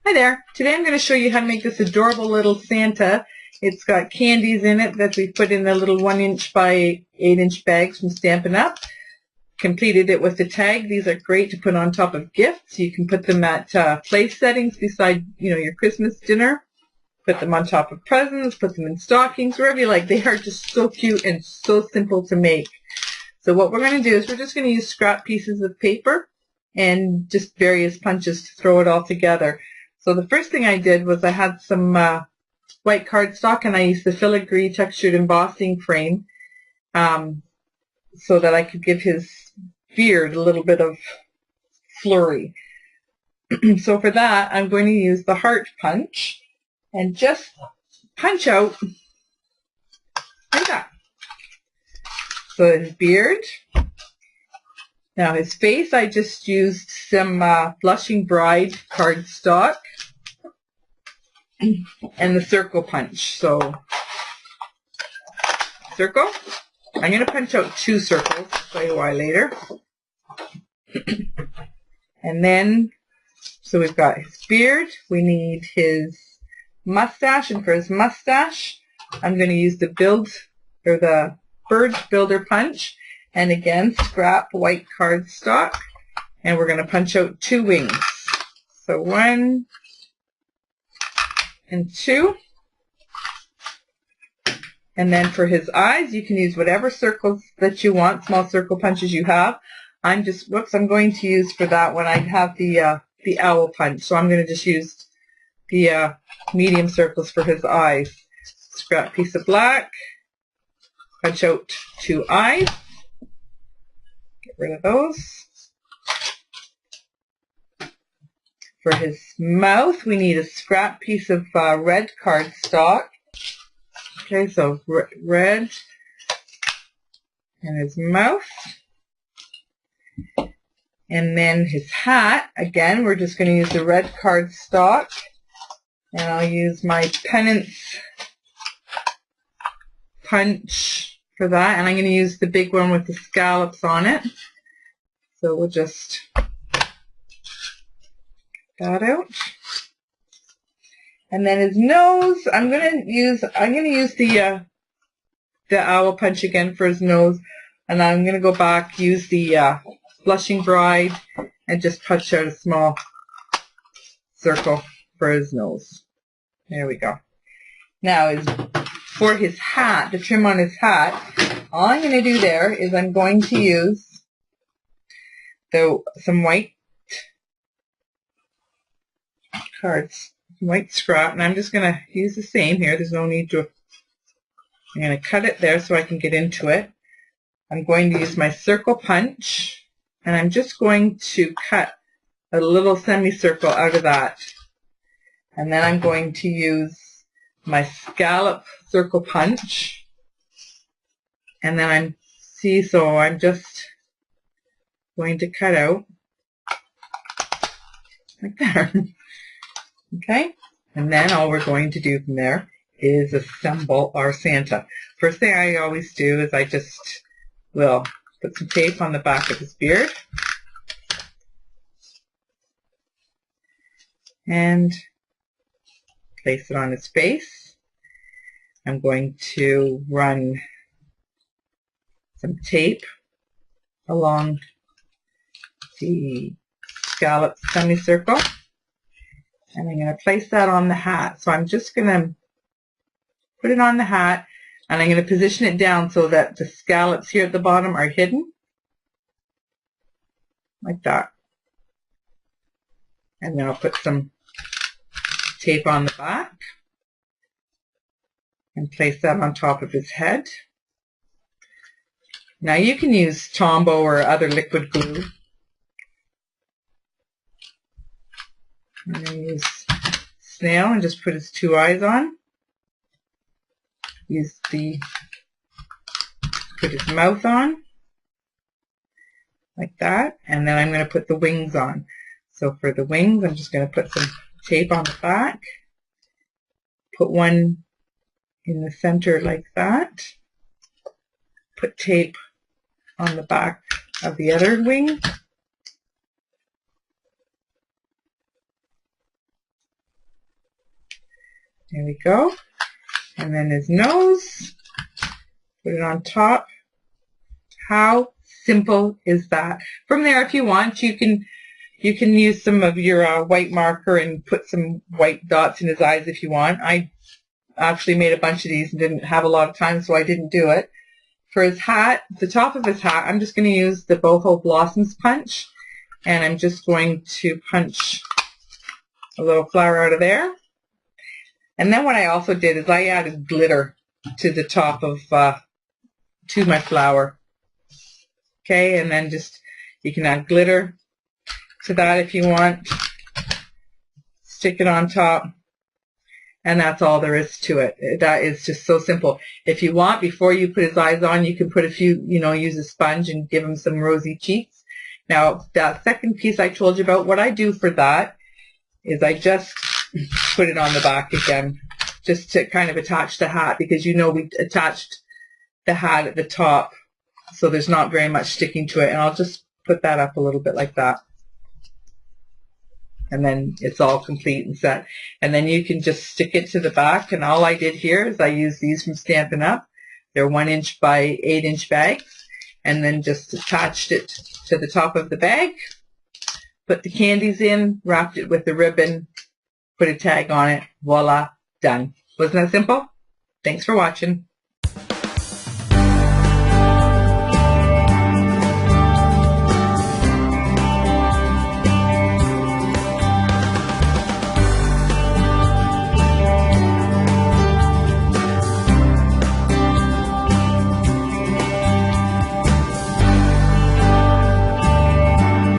Hi there. Today I'm going to show you how to make this adorable little Santa. It's got candies in it that we put in the little 1" by 8" bags from Stampin' Up. Completed it with the tag. These are great to put on top of gifts. You can put them at place settings beside, your Christmas dinner. Put them on top of presents, put them in stockings, wherever you like. They are just so cute and so simple to make. So what we're going to do is we're just going to use scrap pieces of paper and just various punches to throw it all together. So the first thing I did was I had some white cardstock, and I used the filigree textured embossing frame so that I could give his beard a little bit of flurry. So for that, I'm going to use the heart punch and just punch out like that. So his beard. Now his face, I just used some Blushing Bride cardstock and the circle punch. So circle. I'm going to punch out 2 circles. I'll show you why later. And then, so we've got his beard. We need his mustache, and for his mustache, I'm going to use the Bird Builder punch. And again, scrap white cardstock, and we're going to punch out 2 wings. So 1 and 2. And then for his eyes, you can use whatever circles that you want, small circle punches you have. I'm going to use for that one, I have the owl punch. So I'm going to just use the medium circles for his eyes. Scrap piece of black, punch out 2 eyes. Get rid of those. For his mouth, we need a scrap piece of red cardstock. Okay, so red and his mouth. And then his hat, again, we're just going to use the red cardstock. And I'll use my Penance punch for that. And I'm going to use the big one with the scallops on it. So we'll just get that out. And then his nose, I'm going to use the owl punch again for his nose. And I'm going to go back, use the Blushing Bride, and just punch out a small circle for his nose. There we go. Now, for his hat, the trim on his hat, all I'm going to do there is I'm going to use some white white scrap, and I'm just going to use the same here. There's no need to. I'm going to cut it there so I can get into it. I'm going to use my circle punch, and I'm just going to cut a little semicircle out of that. And then I'm going to use my scallop circle punch. And then I'm just going to cut out like that. Okay? And then all we're going to do from there is assemble our Santa. First thing I always do is I just will put some tape on the back of his beard. And place it on his face. I'm going to run some tape along the scallop semicircle. And I'm going to place that on the hat. So I'm just going to put it on the hat, and I'm going to position it down so that the scallops here at the bottom are hidden. Like that. And then I'll put some tape on the back and place that on top of his head. Now you can use Tombow or other liquid glue. I'm going to use snail and just put his 2 eyes on. Put his mouth on, like that, and then I'm going to put the wings on. So for the wings, I'm just going to put some tape on the back, put one in the center like that, put tape on the back of the other wing, There we go. And then his nose. Put it on top. How simple is that? From there, if you want, you can use some of your white marker and put some white dots in his eyes if you want. I actually made a bunch of these and didn't have a lot of time, so I didn't do it. For his hat, the top of his hat, I'm just going to use the Boho Blossoms punch, and I'm just going to punch a little flower out of there. And then what I also did is I added glitter to the top of to my flower. Okay, and then just you can add glitter to that if you want. Stick it on top. And that's all there is to it. That is just so simple. If you want, before you put his eyes on, you can put a few, use a sponge and give him some rosy cheeks. Now, that second piece I told you about, what I do for that is I just put it on the back again, just to kind of attach the hat, because we attached the hat at the top, so there's not very much sticking to it. And I'll just put that up a little bit like that. And then it's all complete and set. And then you can just stick it to the back. And all I did here is I used these from Stampin' Up. They're 1 inch by 8 inch bags. And then just attached it to the top of the bag. Put the candies in, wrapped it with the ribbon, put a tag on it. Voila, done. Wasn't that simple? Thanks for watching.